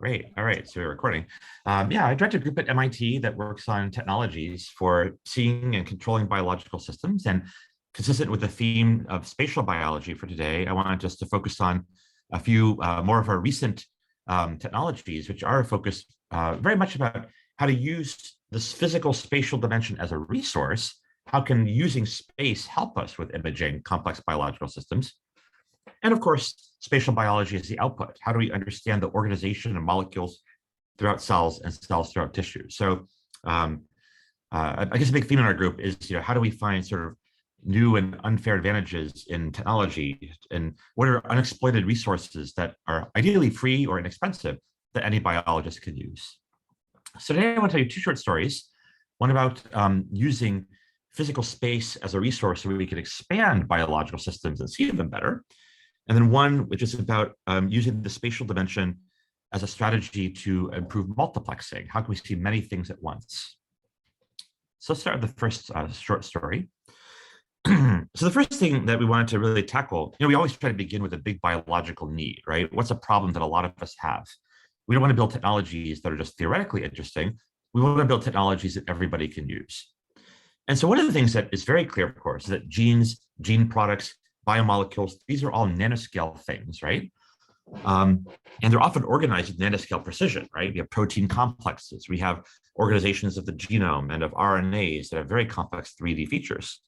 Great. All right. So we're recording. Yeah, I direct a group at MIT that works on technologies for seeing and controlling biological systems. And consistent with the theme of spatial biology for today, I wanted just to focus on a few more of our recent technologies, which are focused very much about how to use this physical spatial dimension as a resource. How can using space help us with imaging complex biological systems? And of course, spatial biology is the output. How do we understand the organization of molecules throughout cells and cells throughout tissue? So I guess a big theme in our group is, how do we find sort of new and unfair advantages in technology, and what are unexploited resources that are ideally free or inexpensive that any biologist can use? So today I want to tell you two short stories, one about using physical space as a resource so we can expand biological systems and see them better. And then one which is about using the spatial dimension as a strategy to improve multiplexing. How can we see many things at once? So let's start with the first short story. So the first thing that we wanted to really tackle, we always try to begin with a big biological need, right? What's a problem that a lot of us have? We don't want to build technologies that are just theoretically interesting. We want to build technologies that everybody can use. And so one of the things that is very clear, of course, is that genes, gene products, biomolecules, these are all nanoscale things, right? And they're often organized with nanoscale precision, right? We have protein complexes. We have organizations of the genome and of RNAs that have very complex 3D features.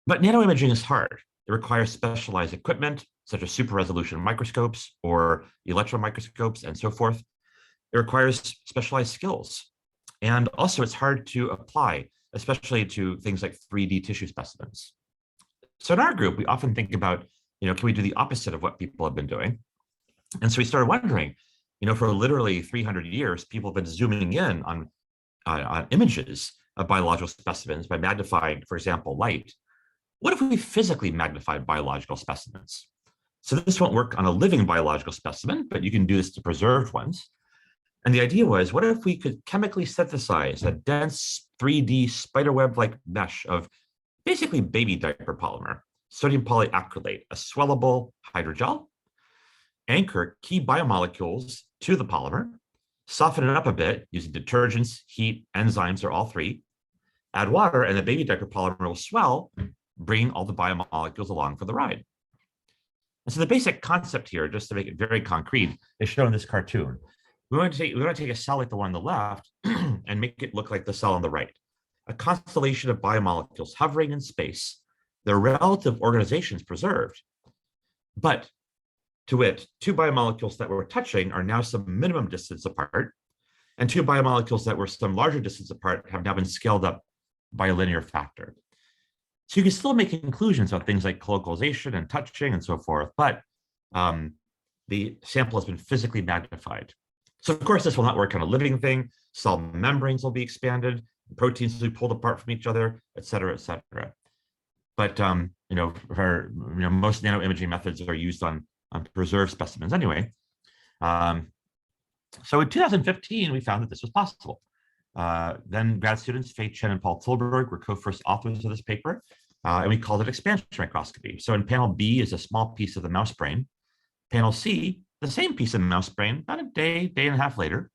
But nanoimaging is hard. It requires specialized equipment, such as super resolution microscopes or electron microscopes and so forth. It requires specialized skills. And also it's hard to apply, especially to things like 3D tissue specimens. So in our group, we often think about, can we do the opposite of what people have been doing? And so we started wondering, for literally 300 years, people have been zooming in on images of biological specimens by magnifying, for example, light. What if we physically magnified biological specimens? So this won't work on a living biological specimen, but you can do this to preserved ones. And the idea was, what if we could chemically synthesize a dense 3D spiderweb-like mesh of basically baby diaper polymer, sodium polyacrylate, a swellable hydrogel, anchor key biomolecules to the polymer, soften it up a bit using detergents, heat, enzymes, or all three, add water, and the baby diaper polymer will swell, bringing all the biomolecules along for the ride. And so the basic concept here, just to make it very concrete, is shown in this cartoon. We want to take a cell like the one on the left and make it look like the cell on the right, a constellation of biomolecules hovering in space, their relative organizations preserved. But to wit, two biomolecules that were touching are now some minimum distance apart, and two biomolecules that were some larger distance apart have now been scaled up by a linear factor. So you can still make conclusions about things like colocalization and touching and so forth, but the sample has been physically magnified. So of course, this will not work on a living thing. Cell membranes will be expanded, proteins will be pulled apart from each other, et cetera, et cetera. But most nanoimaging methods are used on preserved specimens anyway. So in 2015, we found that this was possible. Then grad students Fei Chen and Paul Tilburg were co-first authors of this paper, and we called it expansion microscopy. So in panel B is a small piece of the mouse brain. Panel C, the same piece of the mouse brain, about a day and a half later.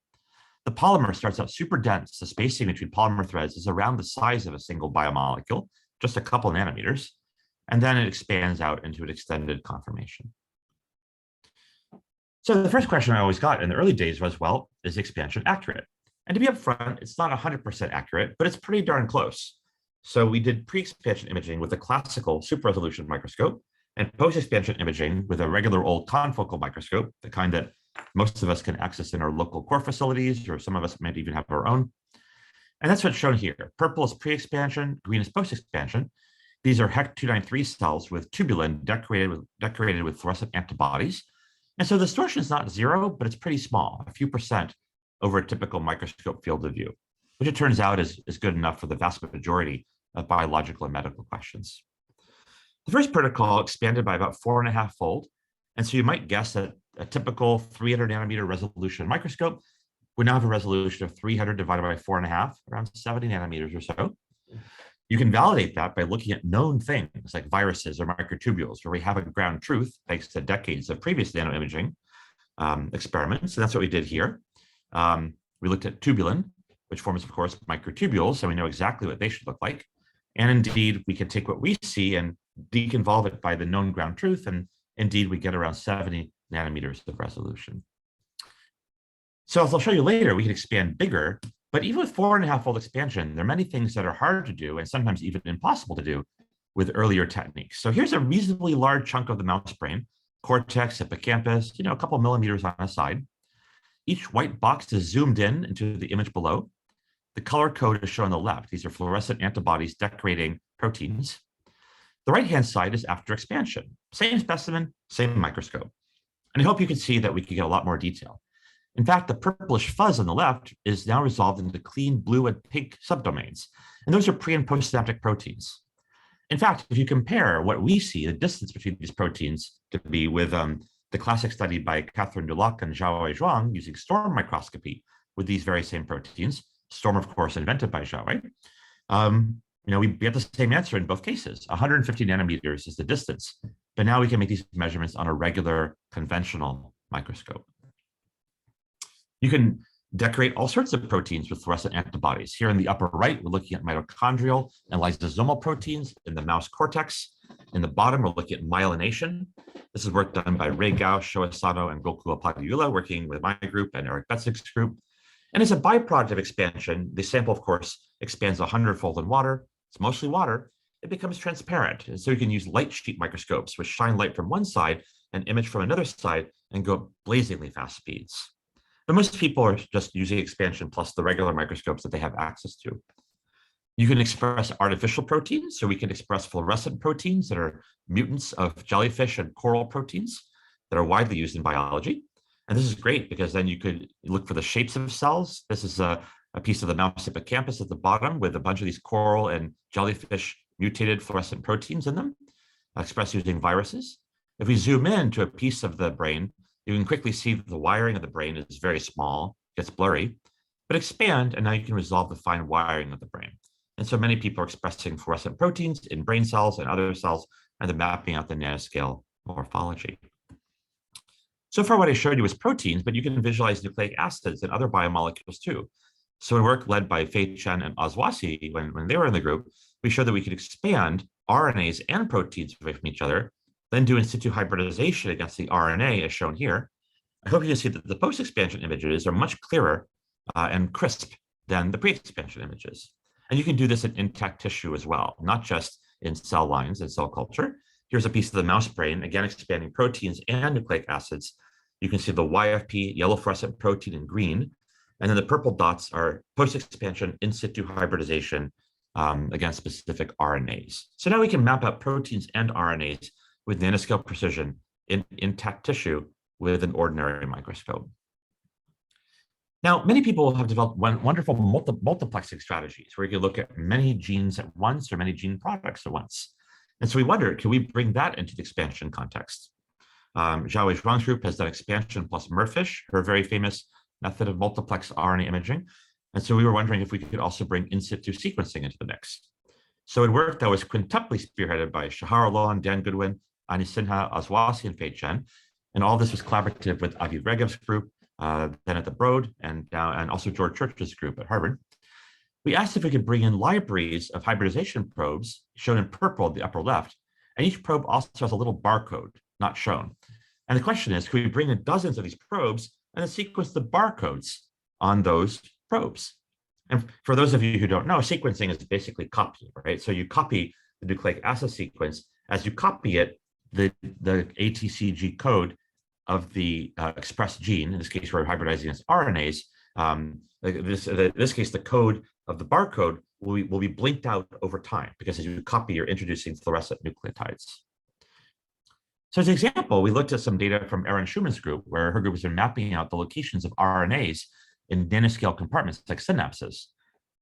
The polymer starts out super dense. The spacing between polymer threads is around the size of a single biomolecule, just a couple nanometers, and then it expands out into an extended conformation. So the first question I always got in the early days was, well, is expansion accurate? And to be upfront, it's not 100% accurate, but it's pretty darn close. So we did pre-expansion imaging with a classical super resolution microscope and post-expansion imaging with a regular old confocal microscope, the kind that most of us can access in our local core facilities, or some of us might even have our own. And that's what's shown here. Purple is pre-expansion, green is post-expansion. These are HEC293 cells with tubulin decorated with fluorescent antibodies. And so the distortion is not zero, but it's pretty small, a few percent over a typical microscope field of view, which it turns out is good enough for the vast majority of biological and medical questions. The first protocol expanded by about 4.5-fold. And so you might guess that a typical 300 nanometer resolution microscope would now have a resolution of 300 divided by 4.5, around 70 nanometers or so. You can validate that by looking at known things like viruses or microtubules, where we have a ground truth, thanks to decades of previous nanoimaging, experiments. And that's what we did here. We looked at tubulin, which forms, of course, microtubules, so we know exactly what they should look like. And indeed, we can take what we see and deconvolve it by the known ground truth, and indeed, we get around 70 nanometers of resolution. So as I'll show you later, we can expand bigger, but even with 4.5-fold expansion, there are many things that are hard to do and sometimes even impossible to do with earlier techniques. So here's a reasonably large chunk of the mouse brain, cortex, hippocampus, a couple millimeters on a side. Each white box is zoomed in into the image below. The color code is shown on the left. These are fluorescent antibodies decorating proteins. The right-hand side is after expansion. Same specimen, same microscope. And I hope you can see that we can get a lot more detail. In fact, the purplish fuzz on the left is now resolved into clean blue and pink subdomains. And those are pre- and post-synaptic proteins. In fact, if you compare what we see, the distance between these proteins to be with the classic study by Catherine Dulac and Zhao Zhuang using storm microscopy with these very same proteins, storm, of course, invented by Zhao, we get the same answer in both cases. 150 nanometers is the distance, but now we can make these measurements on a regular conventional microscope. You can decorate all sorts of proteins with fluorescent antibodies. Here in the upper right, we're looking at mitochondrial and lysosomal proteins in the mouse cortex. In the bottom, we're looking at myelination. This is work done by Ray Gao, Sho Asano, and Gokul Apadiula, working with my group and Eric Betzig's group. And as a byproduct of expansion, the sample, of course, expands 100-fold in water. It's mostly water. It becomes transparent. And so you can use light sheet microscopes, which shine light from one side and image from another side and go at blazingly fast speeds. But most people are just using expansion plus the regular microscopes that they have access to. You can express artificial proteins. So we can express fluorescent proteins that are mutants of jellyfish and coral proteins that are widely used in biology. And this is great because then you could look for the shapes of cells. This is a piece of the mouse hippocampus at the bottom with a bunch of these coral and jellyfish mutated fluorescent proteins in them, expressed using viruses. If we zoom in to a piece of the brain, you can quickly see that the wiring of the brain is very small, gets blurry, but expand, and now you can resolve the fine wiring of the brain. And so many people are expressing fluorescent proteins in brain cells and other cells, and then mapping out the nanoscale morphology. So far, what I showed you was proteins, but you can visualize nucleic acids and other biomolecules too. So in work led by Fei Chen and Oswasi, when they were in the group, we showed that we could expand RNAs and proteins away from each other, then do in situ hybridization against the RNA as shown here. I hope you can see that the post-expansion images are much clearer and crisp than the pre-expansion images. And you can do this in intact tissue as well, not just in cell lines and cell culture. Here's a piece of the mouse brain, again, expanding proteins and nucleic acids. You can see the YFP, yellow fluorescent protein in green, and then the purple dots are post-expansion in situ hybridization against specific RNAs. So now we can map out proteins and RNAs with nanoscale precision in intact tissue with an ordinary microscope. Now, many people have developed wonderful multiplexing strategies where you can look at many genes at once or many gene products at once. And so we wondered, can we bring that into the expansion context? Zhao Zhuang's group has done expansion plus MERFISH, her very famous method of multiplex RNA imaging. And so we were wondering if we could also bring in situ sequencing into the mix. So it worked that was quintuply spearheaded by Shahar Alon, Dan Goodwin, Ani Sinha, Oswasi, and Fei Chen. And all this was collaborative with Aviv Regev's group, then at the Broad, and also George Church's group at Harvard. We asked if we could bring in libraries of hybridization probes, shown in purple at the upper left, and each probe also has a little barcode, not shown. And the question is, could we bring in dozens of these probes and then sequence the barcodes on those probes? And for those of you who don't know, sequencing is basically copying, right? So you copy the nucleic acid sequence. As you copy it, the ATCG code of the expressed gene, in this case, we're hybridizing against RNAs. In this case, the code of the barcode will be blinked out over time because as you copy, you're introducing fluorescent nucleotides. So as an example, we looked at some data from Erin Schumann's group, where her group has been mapping out the locations of RNAs in nanoscale compartments like synapses.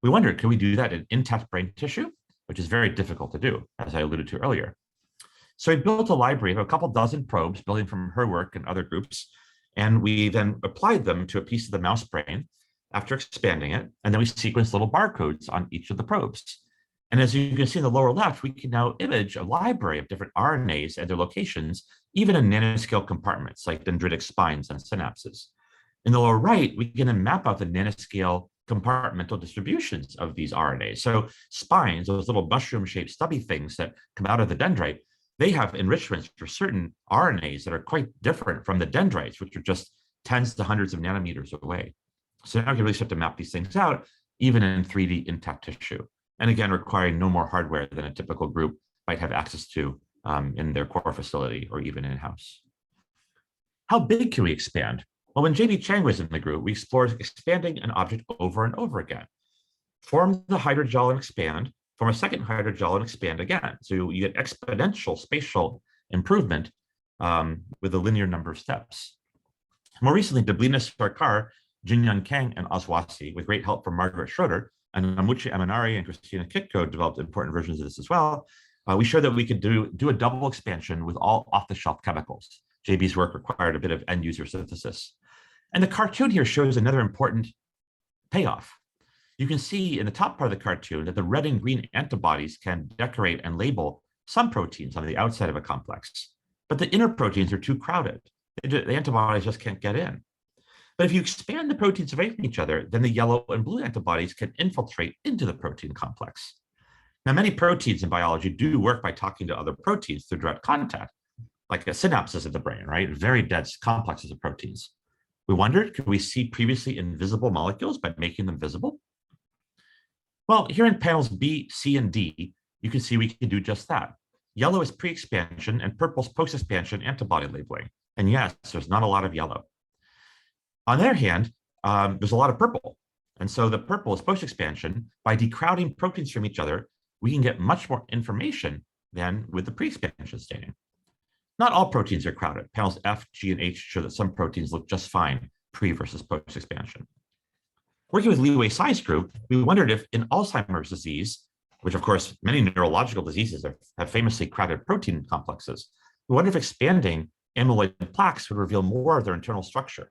We wondered, could we do that in intact brain tissue, which is very difficult to do, as I alluded to earlier. So we built a library of a couple dozen probes, building from her work and other groups, and we then applied them to a piece of the mouse brain after expanding it, and then we sequenced little barcodes on each of the probes. And as you can see in the lower left, we can now image a library of different RNAs and their locations, even in nanoscale compartments like dendritic spines and synapses. In the lower right, we can then map out the nanoscale compartmental distributions of these RNAs. So spines, those little mushroom-shaped stubby things that come out of the dendrite, they have enrichments for certain RNAs that are quite different from the dendrites, which are just tens to hundreds of nanometers away. So now we can really start to map these things out, even in 3D intact tissue. And again, requiring no more hardware than a typical group might have access to in their core facility or even in-house. How big can we expand? Well, when JB Chang was in the group, we explored expanding an object over and over again. Form the hydrogel and expand, form a second hydrogel and expand again. So you get exponential spatial improvement with a linear number of steps. More recently, Deblina Sarkar, Jinyun Kang, and Oswasi, with great help from Margaret Schroeder, and Amuchi Amanari and Christina Kitko developed important versions of this as well. We showed that we could do a double expansion with all off-the-shelf chemicals. JB's work required a bit of end-user synthesis. And the cartoon here shows another important payoff. You can see in the top part of the cartoon that the red and green antibodies can decorate and label some proteins on the outside of a complex, but the inner proteins are too crowded. The antibodies just can't get in. But if you expand the proteins away from each other, then the yellow and blue antibodies can infiltrate into the protein complex. Now, many proteins in biology do work by talking to other proteins through direct contact, like the synapses of the brain, right? Very dense complexes of proteins. We wondered, could we see previously invisible molecules by making them visible? Well, here in panels B, C, and D, you can see we can do just that. Yellow is pre-expansion and purple is post-expansion antibody labeling. And yes, there's not a lot of yellow. On the other hand, there's a lot of purple. And so the purple is post-expansion. By decrowding proteins from each other, we can get much more information than with the pre-expansion staining. Not all proteins are crowded. Panels F, G, and H show that some proteins look just fine pre versus post-expansion. Working with Li Wei-Sai's group, we wondered if in Alzheimer's disease, which of course many neurological diseases have famously crowded protein complexes, we wondered if expanding amyloid plaques would reveal more of their internal structure.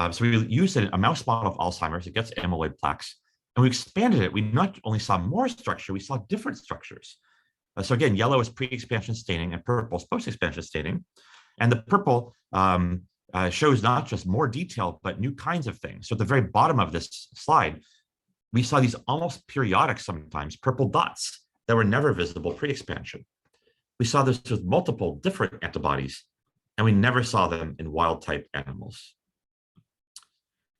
So we used a mouse model of Alzheimer's that gets amyloid plaques, and we expanded it. We not only saw more structure, we saw different structures. So again, yellow is pre-expansion staining and purple is post-expansion staining. And the purple shows not just more detail, but new kinds of things. So at the very bottom of this slide, we saw these almost periodic, sometimes purple dots that were never visible pre-expansion. We saw this with multiple different antibodies, and we never saw them in wild type animals.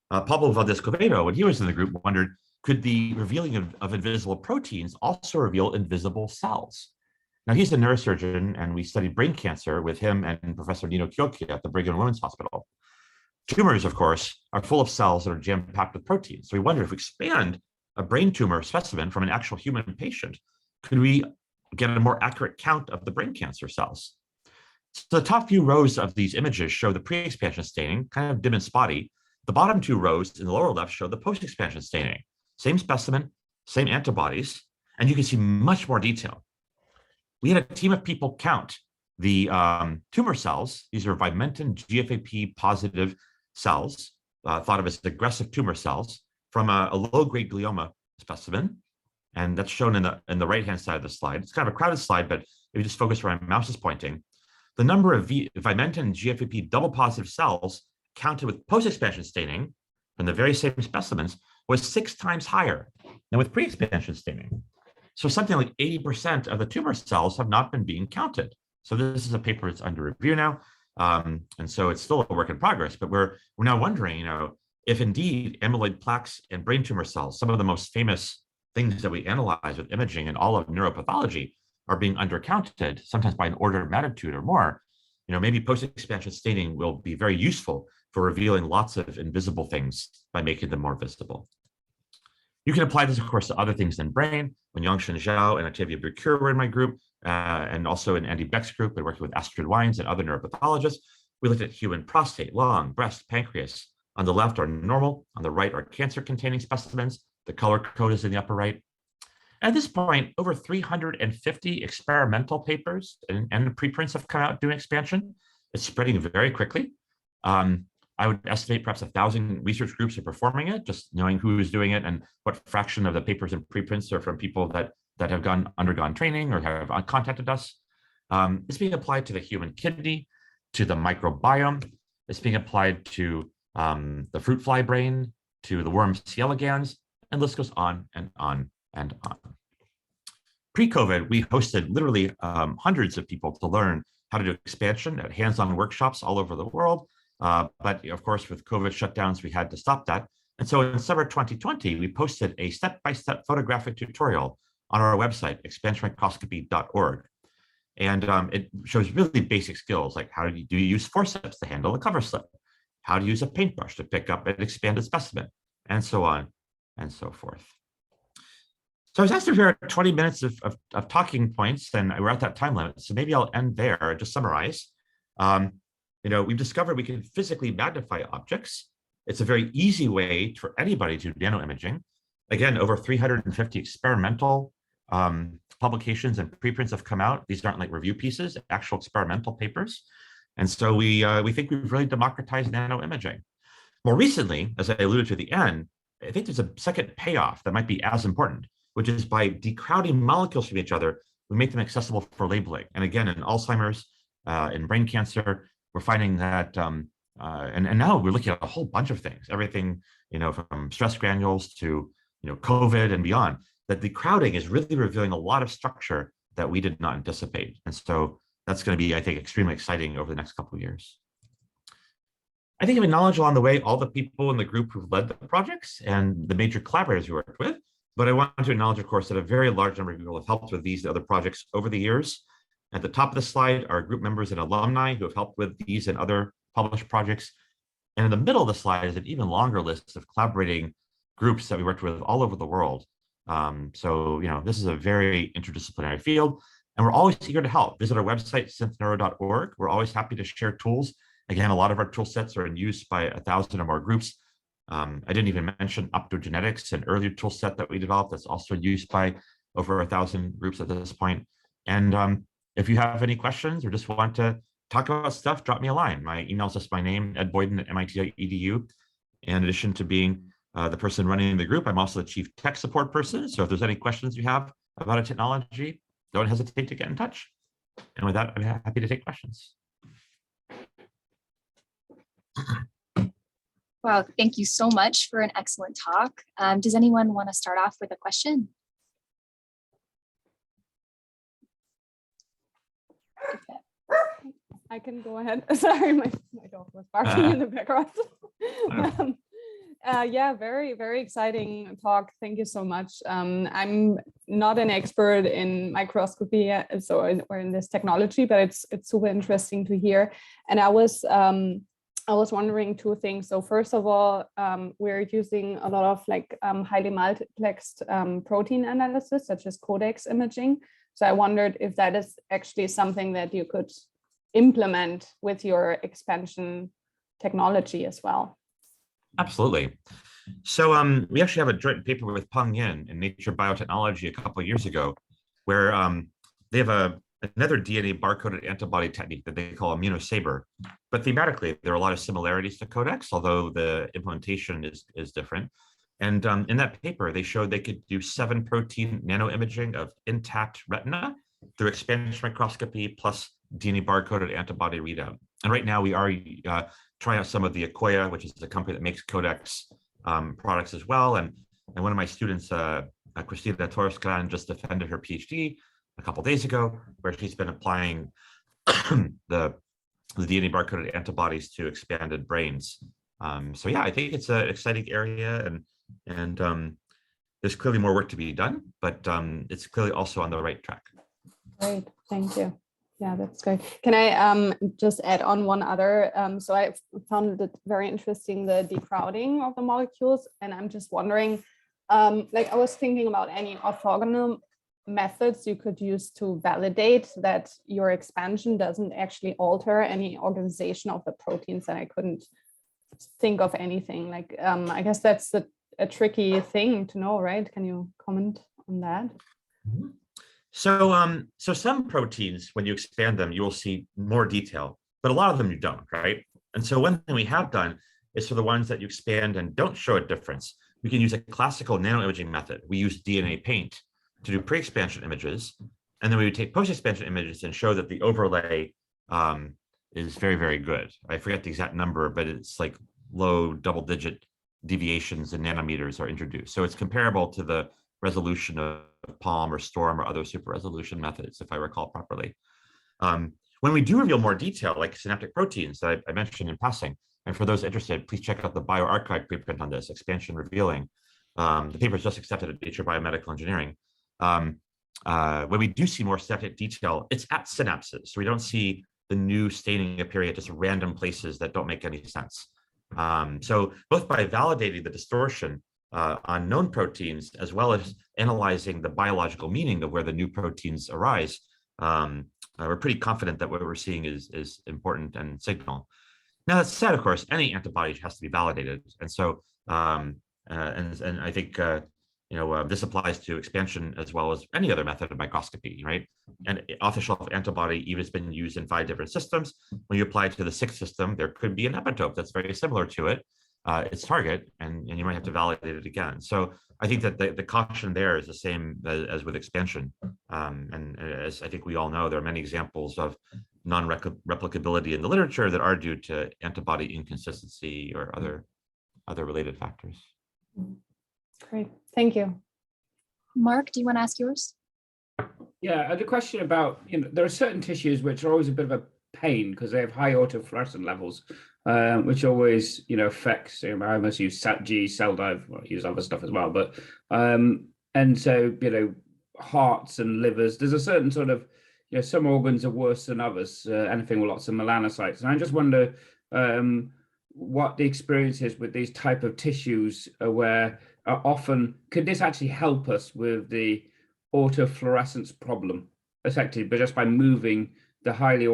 Pablo Valdez-Covedo, when he was in the group, wondered, could the revealing of invisible proteins also reveal invisible cells? Now, he's a neurosurgeon, and we studied brain cancer with him and Professor Nino Chiocchi at the Brigham and Women's Hospital. Tumors, of course, are full of cells that are jam-packed with proteins. So we wonder if we expand a brain tumor specimen from an actual human patient, could we get a more accurate count of the brain cancer cells? So the top few rows of these images show the pre-expansion staining, kind of dim and spotty. The bottom two rows in the lower left show the post-expansion staining. Same specimen, same antibodies, and you can see much more detail. We had a team of people count the tumor cells. These are Vimentin GFAP positive cells, thought of as aggressive tumor cells, from a low-grade glioma specimen. And that's shown in the right-hand side of the slide. It's kind of a crowded slide, but if you just focus where my mouse is pointing, the number of Vimentin GFAP double positive cells counted with post-expansion staining from the very same specimens was 6 times higher than with pre-expansion staining. So something like 80% of the tumor cells have not been being counted. So this is a paper that's under review now. And so it's still a work in progress, but we're now wondering, if indeed amyloid plaques and brain tumor cells, some of the most famous things that we analyze with imaging and all of neuropathology, are being undercounted, sometimes by an order of magnitude or more, maybe post-expansion staining will be very useful for revealing lots of invisible things by making them more visible. You can apply this, of course, to other things than brain. When Yangshan Zhao and Octavia Burcure were in my group, and also in Andy Beck's group, we worked with Astrid Wines and other neuropathologists. We looked at human prostate, lung, breast, pancreas. On the left are normal, on the right are cancer-containing specimens. The color code is in the upper right. At this point, over 350 experimental papers and preprints have come out doing expansion. It's spreading very quickly. I would estimate perhaps 1,000 research groups are performing it, just knowing who is doing it and what fraction of the papers and preprints are from people that that have undergone training or have contacted us. It's being applied to the human kidney, to the microbiome. It's being applied to the fruit fly brain, to the worm C. elegans, and the list goes on and on and on. Pre-COVID, we hosted literally hundreds of people to learn how to do expansion at hands-on workshops all over the world. But of course, with COVID shutdowns, we had to stop that. And so in summer 2020, we posted a step-by-step photographic tutorial on our website, expansionmicroscopy.org. And it shows really basic skills, like how do you use forceps to handle a cover slip? How to use a paintbrush to pick up an expanded specimen, and so on and so forth. So I was asked to share 20 minutes of talking points, and we're at that time limit. So maybe I'll end there and just summarize. We've discovered we can physically magnify objects. It's a very easy way for anybody to do nanoimaging. Again, over 350 experimental publications and preprints have come out. These aren't like review pieces, actual experimental papers. And so we think we've really democratized nanoimaging. More recently, as I alluded to at the end, I think there's a second payoff that might be as important, which is by decrowding molecules from each other, we make them accessible for labeling. And again, in Alzheimer's, in brain cancer, we're finding that, and now we're looking at a whole bunch of things, everything, from stress granules to, COVID and beyond, that the crowding is really revealing a lot of structure that we did not anticipate. And so that's going to be, I think, extremely exciting over the next couple of years. I think I acknowledge along the way all the people in the group who've led the projects and the major collaborators we worked with. But I want to acknowledge, of course, that a very large number of people have helped with these and other projects over the years. At the top of the slide are group members and alumni who have helped with these and other published projects. And in the middle of the slide is an even longer list of collaborating groups that we worked with all over the world. This is a very interdisciplinary field, and we're always eager to help. Visit our website, synthneuro.org. We're always happy to share tools. Again, a lot of our tool sets are in use by 1,000 or more groups. I didn't even mention optogenetics, an earlier tool set that we developed that's also used by over 1,000 groups at this point. And if you have any questions or just want to talk about stuff, drop me a line. My email is just my name, edboyden@mit.edu. In addition to being the person running the group, I'm also the chief tech support person. So if there's any questions you have about a technology, don't hesitate to get in touch. And with that, I'm happy to take questions. Wow, thank you so much for an excellent talk. Does anyone want to start off with a question? I can go ahead. Sorry, my dog was barking in the background. Yeah, very, very exciting talk. Thank you so much. I'm not an expert in microscopy, or in this technology, but it's super interesting to hear. And I was wondering two things. So first of all, we're using a lot of highly multiplexed protein analysis, such as codex imaging. So I wondered if that is actually something that you could implement with your expansion technology as well. Absolutely. So we actually have a joint paper with Peng Yin in Nature Biotechnology a couple of years ago, where they have another DNA barcoded antibody technique that they call immunosaber. But thematically, there are a lot of similarities to codex, although the implementation is different. And in that paper, they showed they could do 7 protein nanoimaging of intact retina through expansion microscopy plus DNA barcoded antibody readout. And right now we are trying out some of the Akoya, which is the company that makes codex products as well. And one of my students, Cristina Torres-Gran, just defended her PhD a couple of days ago, where she's been applying the DNA barcoded antibodies to expanded brains. So yeah, I think it's an exciting area, and there's clearly more work to be done, but it's clearly also on the right track. Great, thank you. Yeah, that's great. Can I just add on one other? So I found it very interesting, the decrowding of the molecules, and I'm just wondering, I was thinking about any orthogonal methods you could use to validate that your expansion doesn't actually alter any organization of the proteins, and I couldn't think of anything. I guess that's a tricky thing to know, right? Can you comment on that? Mm-hmm. So some proteins, when you expand them, you will see more detail, but a lot of them you don't, right? And so one thing we have done is for the ones that you expand and don't show a difference, we can use a classical nanoimaging method. We use DNA paint to do pre-expansion images. And then we would take post-expansion images and show that the overlay is very, very good. I forget the exact number, but it's like low double-digit deviations in nanometers are introduced. So it's comparable to the resolution of Palm or Storm or other super resolution methods, if I recall properly. When we do reveal more detail, like synaptic proteins that I mentioned in passing, and for those interested, please check out the bioRxiv preprint on this, expansion revealing. The paper is just accepted at Nature Biomedical Engineering. When we do see more synaptic detail, it's at synapses. So we don't see the new staining appearing at just random places that don't make any sense. So both by validating the distortion on known proteins, as well as analyzing the biological meaning of where the new proteins arise, we're pretty confident that what we're seeing is important and signal. Now, that said, of course, any antibody has to be validated. And so, and I think, this applies to expansion as well as any other method of microscopy, right? And off-the-shelf antibody even has been used in 5 different systems. When you apply it to the 6th system, there could be an epitope that's very similar to it, its target, and you might have to validate it again. So I think that the caution there is the same as with expansion. And as I think we all know, there are many examples of non-replicability in the literature that are due to antibody inconsistency or other related factors. Great, thank you. Mark, do you want to ask yours? Yeah, I had a question about, there are certain tissues which are always a bit of a pain because they have high autofluorescent levels, which always, affects, I almost use cell dive, well, I use other stuff as well, but, and so, hearts and livers, there's a certain sort of, some organs are worse than others, anything with lots of melanocytes. And I just wonder what the experience is with these type of tissues where often, could this actually help us with the autofluorescence problem, effectively, but just by moving the highly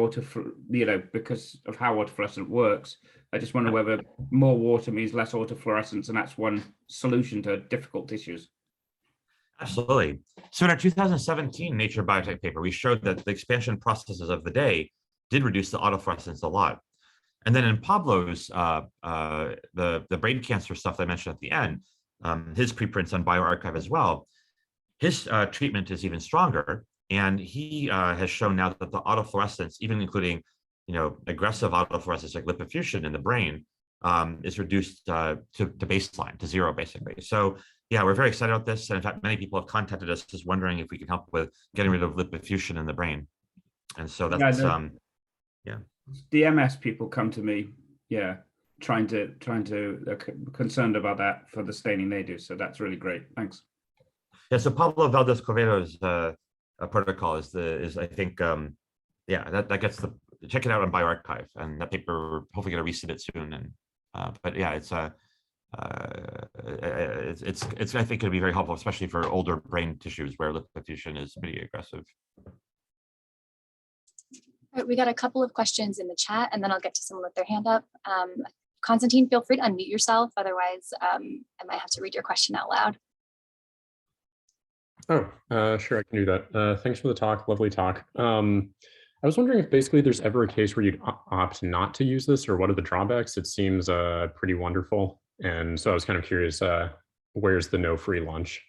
because of how autofluorescent works? I just wonder whether more water means less autofluorescence, and that's one solution to difficult tissues. Absolutely. So in our 2017 Nature Biotech paper, we showed that the expansion processes of the day did reduce the autofluorescence a lot. And then in Pablo's, the brain cancer stuff that I mentioned at the end, his preprints on bioRxiv as well, his treatment is even stronger. And he has shown now that the autofluorescence, even including, aggressive autofluorescence like lipofuscin in the brain, is reduced to baseline, to 0, basically. So yeah, we're very excited about this. And in fact, many people have contacted us just wondering if we can help with getting rid of lipofuscin in the brain. And so that's, the MS people come to me, trying to concerned about that for the staining they do. So that's really great. Thanks. Yeah. So Pablo Valdez Covedo's protocol is I think, that gets check it out on bioRxiv, and that paper we're hopefully going to resubmit it soon. And but yeah, it's I think it'll be very helpful, especially for older brain tissues where lipofuscin is pretty aggressive. All right, we got a couple of questions in the chat, and then I'll get to someone with their hand up. Constantine, feel free to unmute yourself. Otherwise, I might have to read your question out loud. Oh, sure, I can do that. Thanks for the talk, lovely talk. I was wondering if basically there's ever a case where you'd opt not to use this, or what are the drawbacks? It seems pretty wonderful. And so I was kind of curious, where's the no free lunch?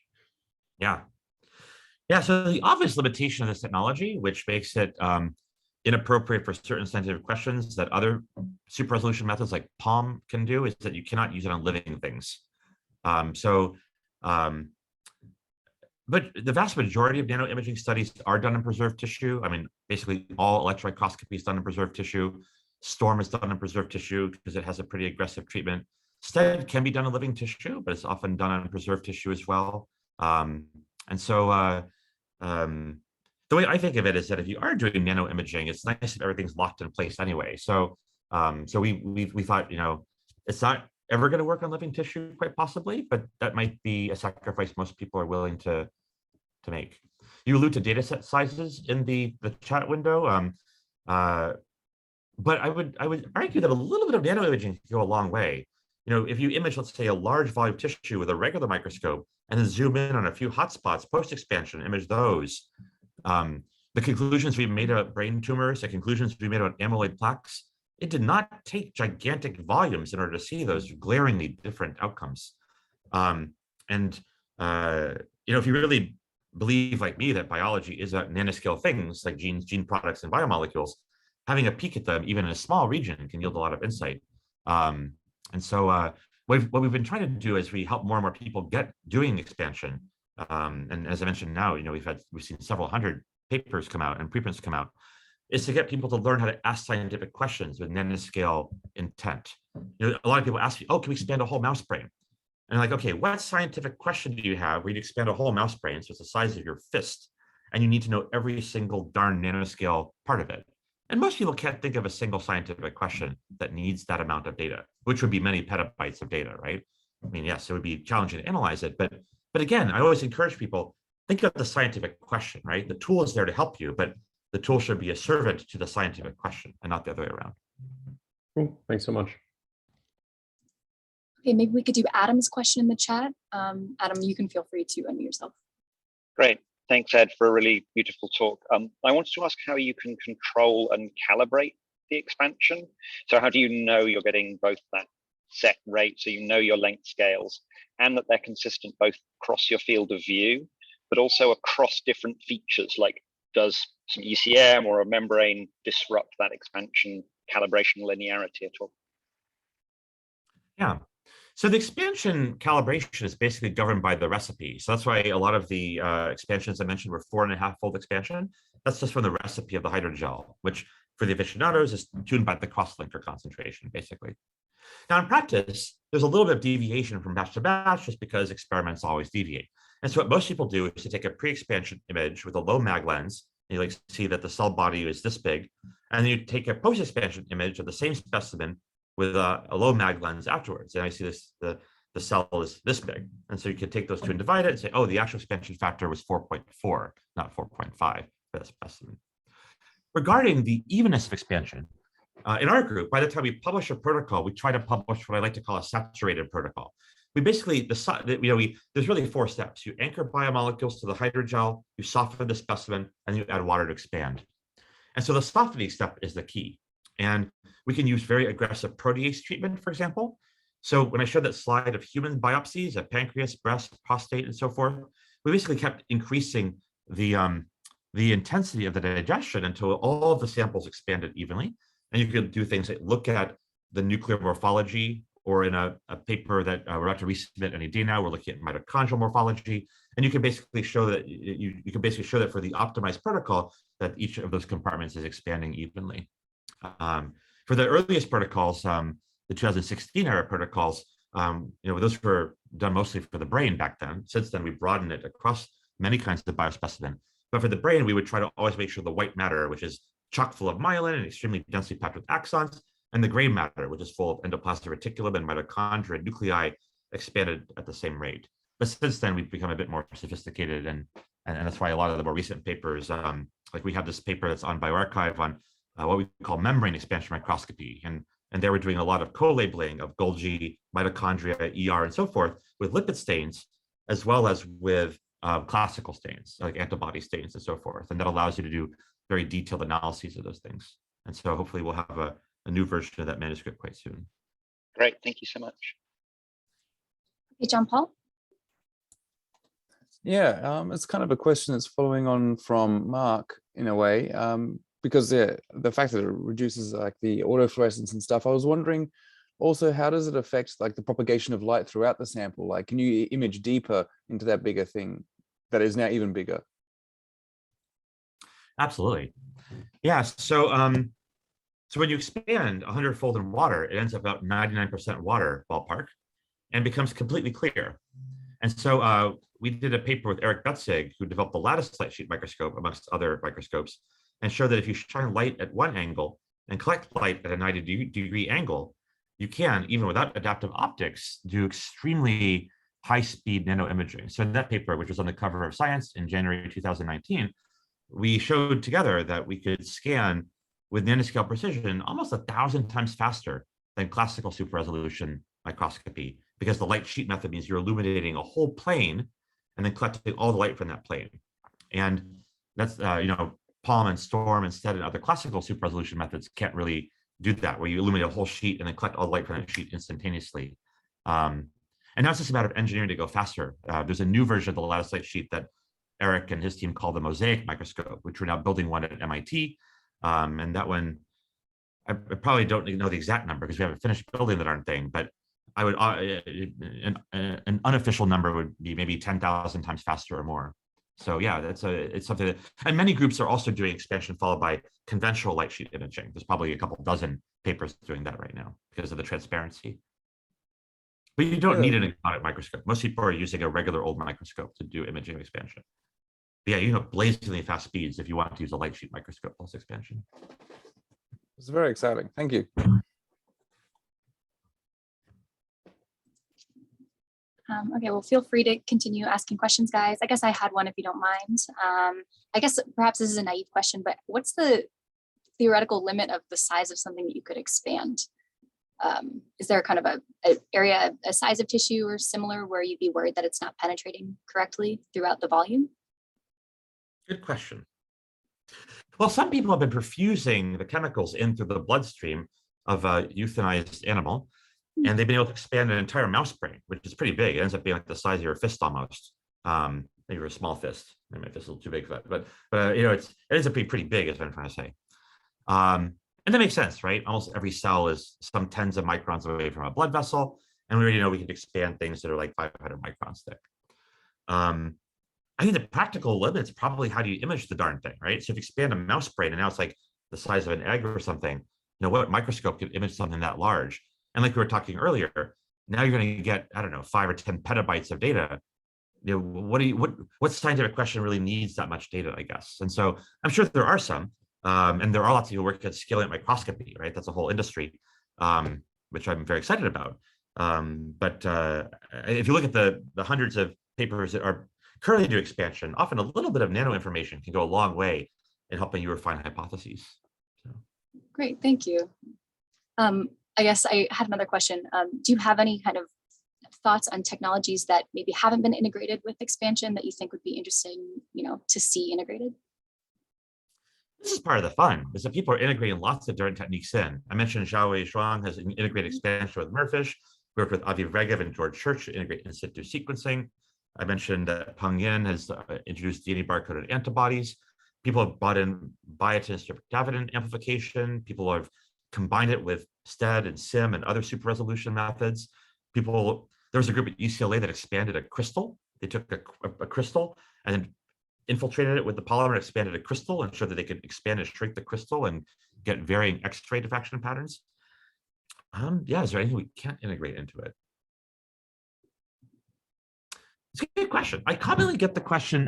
Yeah. So the obvious limitation of this technology, which makes it inappropriate for certain scientific questions that other super resolution methods like Palm can do, is that you cannot use it on living things. But the vast majority of nanoimaging studies are done in preserved tissue. I mean, basically all electron microscopy is done in preserved tissue. Storm is done in preserved tissue because it has a pretty aggressive treatment. STED can be done in living tissue, but it's often done on preserved tissue as well. And so the way I think of it is that if you are doing nanoimaging, it's nice if everything's locked in place anyway. So we thought, it's not ever going to work on living tissue, quite possibly, but that might be a sacrifice most people are willing to make. You allude to data set sizes in the chat window, but I would argue that a little bit of nanoimaging can go a long way. If you image, let's say, a large volume tissue with a regular microscope and then zoom in on a few hotspots post-expansion, image those, the conclusions we made about brain tumors, the conclusions we made about amyloid plaques, it did not take gigantic volumes in order to see those glaringly different outcomes. If you really believe like me that biology is about nanoscale things like genes, gene products, and biomolecules, having a peek at them, even in a small region, can yield a lot of insight. And so what we've been trying to do is we help more and more people get doing expansion. And as I mentioned now, we've seen several hundred papers come out and preprints come out, is to get people to learn how to ask scientific questions with nanoscale intent. A lot of people ask me, oh, can we expand a whole mouse brain? And like, okay, what scientific question do you have where you expand a whole mouse brain so it's the size of your fist, and you need to know every single darn nanoscale part of it? And most people can't think of a single scientific question that needs that amount of data, which would be many petabytes of data, right? I mean, yes, it would be challenging to analyze it, but again, I always encourage people, think of the scientific question, right? The tool is there to help you, but the tool should be a servant to the scientific question and not the other way around. Cool, thanks so much. Okay, maybe we could do Adam's question in the chat. Adam, you can feel free to unmute yourself. Great. Thanks, Ed, for a really beautiful talk. I wanted to ask how you can control and calibrate the expansion. So how do you know you're getting both that set rate, so you know your length scales, and that they're consistent both across your field of view, but also across different features, like does some ECM or a membrane disrupt that expansion calibration linearity at all? Yeah. So the expansion calibration is basically governed by the recipe. So that's why a lot of the expansions I mentioned were 4.5-fold expansion. That's just from the recipe of the hydrogel, which for the aficionados is tuned by the cross-linker concentration, basically. Now in practice, there's a little bit of deviation from batch to batch just because experiments always deviate. And so what most people do is to take a pre-expansion image with a low mag lens, and you see that the cell body is this big, and then you take a post-expansion image of the same specimen with a low mag lens afterwards. And I see this, the cell is this big. And so you can take those two and divide it and say, oh, the actual expansion factor was 4.4, not 4.5 for that specimen. Regarding the evenness of expansion, in our group, by the time we publish a protocol, we try to publish what I like to call a saturated protocol. We basically, there's really 4 steps. You anchor biomolecules to the hydrogel, you soften the specimen, and you add water to expand. And so the softening step is the key. And we can use very aggressive protease treatment, for example. So when I showed that slide of human biopsies of pancreas, breast, prostate, and so forth, we basically kept increasing the intensity of the digestion until all of the samples expanded evenly. And you could do things like look at the nuclear morphology, or in a paper that we're about to resubmit any day now, we're looking at mitochondrial morphology. And you can basically show that you can basically show that for the optimized protocol that each of those compartments is expanding evenly. For the earliest protocols, the 2016 era protocols, those were done mostly for the brain back then. Since then, we've broadened it across many kinds of biospecimen. But for the brain, we would try to always make sure the white matter, which is chock full of myelin and extremely densely packed with axons, and the gray matter, which is full of endoplasmic reticulum and mitochondria and nuclei, expanded at the same rate. But since then, we've become a bit more sophisticated, and that's why a lot of the more recent papers, like we have this paper that's on bioRxiv on what we call membrane expansion microscopy, and they were doing a lot of co-labeling of Golgi, mitochondria, ER, and so forth with lipid stains, as well as with classical stains, like antibody stains and so forth. And that allows you to do very detailed analyses of those things. And so hopefully we'll have a new version of that manuscript quite soon. Great, thank you so much. Okay, John Paul. Yeah, it's kind of a question that's following on from Mark in a way, because the fact that it reduces like the autofluorescence and stuff. I was wondering also, how does it affect like the propagation of light throughout the sample? Like, can you image deeper into that bigger thing that is now even bigger? Absolutely. Yeah. So when you expand 100-fold in water, it ends up about 99% water ballpark and becomes completely clear. And so we did a paper with Eric Betzig, who developed the lattice light sheet microscope amongst other microscopes, and showed that if you shine light at one angle and collect light at a 90-degree angle, you can, even without adaptive optics, do extremely high-speed nanoimaging. So in that paper, which was on the cover of Science in January 2019, we showed together that we could scan with nanoscale precision almost 1,000 times faster than classical super resolution microscopy, because the light sheet method means you're illuminating a whole plane and then collecting all the light from that plane. And that's, Palm and Storm instead and other classical super resolution methods can't really do that, where you illuminate a whole sheet and then collect all the light from that sheet instantaneously. And now it's just a matter of engineering to go faster. There's a new version of the lattice light sheet that Eric and his team call the mosaic microscope, which we're now building one at MIT. And that one, I probably don't know the exact number because we haven't finished building the darn thing, but I would, an unofficial number would be maybe 10,000 times faster or more. So yeah, it's something that, and many groups are also doing expansion followed by conventional light sheet imaging. There's probably a couple dozen papers doing that right now because of the transparency. But you don't need an exotic microscope. Most people are using a regular old microscope to do imaging of expansion. But yeah, you know, blazingly fast speeds if you want to use a light sheet microscope plus expansion. It's very exciting. Thank you. Okay, well, feel free to continue asking questions, guys. I guess I had one if you don't mind. I guess perhaps this is a naive question, but what's the theoretical limit of the size of something that you could expand? Is there kind of a area, a size of tissue or similar where you'd be worried that it's not penetrating correctly throughout the volume? Good question. Well, some people have been perfusing the chemicals in through the bloodstream of a euthanized animal, and they've been able to expand an entire mouse brain, which is pretty big. It ends up being like the size of your fist almost. Maybe a small fist. Maybe my fist is a little too big for that, but you know, it ends up being pretty big, is what I'm trying to say. And that makes sense, right? Almost every cell is some tens of microns away from a blood vessel, and we already know we can expand things that are like 500 microns thick. I think the practical limit is probably how do you image the darn thing, right? So if you expand a mouse brain and now it's like the size of an egg or something, you know, what microscope could image something that large? And like we were talking earlier, now you're going to get, I don't know, 5 or 10 petabytes of data. You know, what scientific question really needs that much data, I guess? And so I'm sure there are some, and there are lots of people working at scaling microscopy, right? That's a whole industry, which I'm very excited about. But if you look at the hundreds of papers that are currently do expansion, often a little bit of nano information can go a long way in helping you refine hypotheses. So. Great, thank you. I guess I had another question. Do you have any kind of thoughts on technologies that maybe haven't been integrated with expansion that you think would be interesting, you know, to see integrated? This is part of the fun, is that people are integrating lots of different techniques in. I mentioned Xiaowei Zhuang has integrated expansion with Merfish. We worked with Aviv Regev and George Church to integrate in situ sequencing. I mentioned that Peng Yin has introduced DNA barcoded antibodies. People have brought in biotin and streptavidin amplification. People have combined it with STED and SIM and other super resolution methods. There was a group at UCLA that expanded a crystal. They took a crystal and then infiltrated it with the polymer, expanded a crystal, and showed that they could expand and shrink the crystal and get varying X-ray diffraction patterns. Yeah, is there anything we can't integrate into it? It's a good question. I commonly get the question,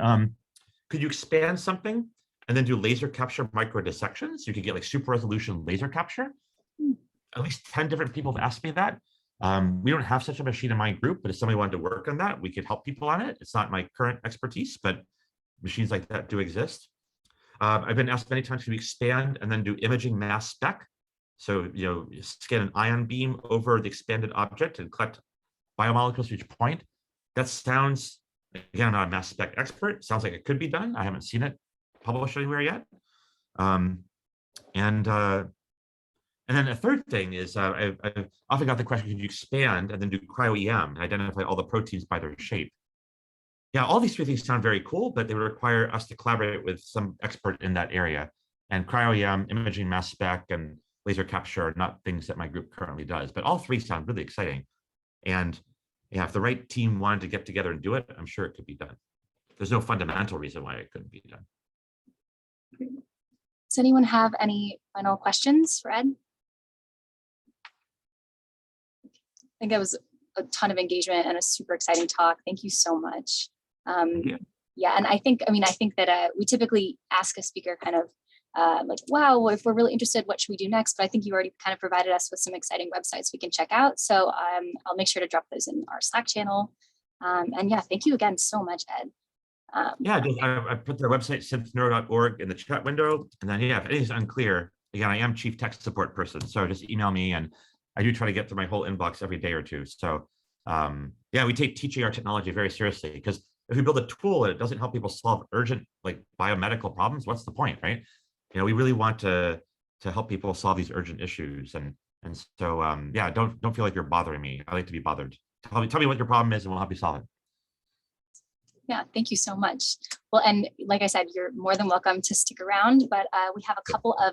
could you expand something and then do laser capture microdissections? You could get like super resolution laser capture. At least 10 different people have asked me that. We don't have such a machine in my group, but if somebody wanted to work on that, we could help people on it. It's not my current expertise, but machines like that do exist. I've been asked many times to expand and then do imaging mass spec. So, you know, scan an ion beam over the expanded object and collect biomolecules to each point. That sounds, again, I'm not a mass spec expert. Sounds like it could be done. I haven't seen it published anywhere yet. And then a third thing is I've often got the question, can you expand and then do cryo-EM and identify all the proteins by their shape? Yeah, all these three things sound very cool, but they would require us to collaborate with some expert in that area. And cryo-EM, imaging mass spec, and laser capture are not things that my group currently does, but all three sound really exciting. And yeah, if the right team wanted to get together and do it, I'm sure it could be done. There's no fundamental reason why it couldn't be done. Does anyone have any final questions for Ed? I think it was a ton of engagement and a super exciting talk. Thank you so much. Yeah, and I think that we typically ask a speaker kind of like, wow, if we're really interested, what should we do next? But I think you already kind of provided us with some exciting websites we can check out. So I'll make sure to drop those in our Slack channel. And yeah, thank you again so much, Ed. Yeah, I put their website, synthneuro.org, in the chat window. And then, yeah, if anything's unclear, again, I am chief tech support person. So just email me, and I do try to get through my whole inbox every day or two. So yeah, we take teaching our technology very seriously, because if we build a tool and it doesn't help people solve urgent, like, biomedical problems, what's the point, right? You know, we really want to help people solve these urgent issues. And so, yeah, don't feel like you're bothering me. I like to be bothered. Tell me what your problem is and we'll help you solve it. Yeah, thank you so much. Well, and like I said, you're more than welcome to stick around, but we have a couple of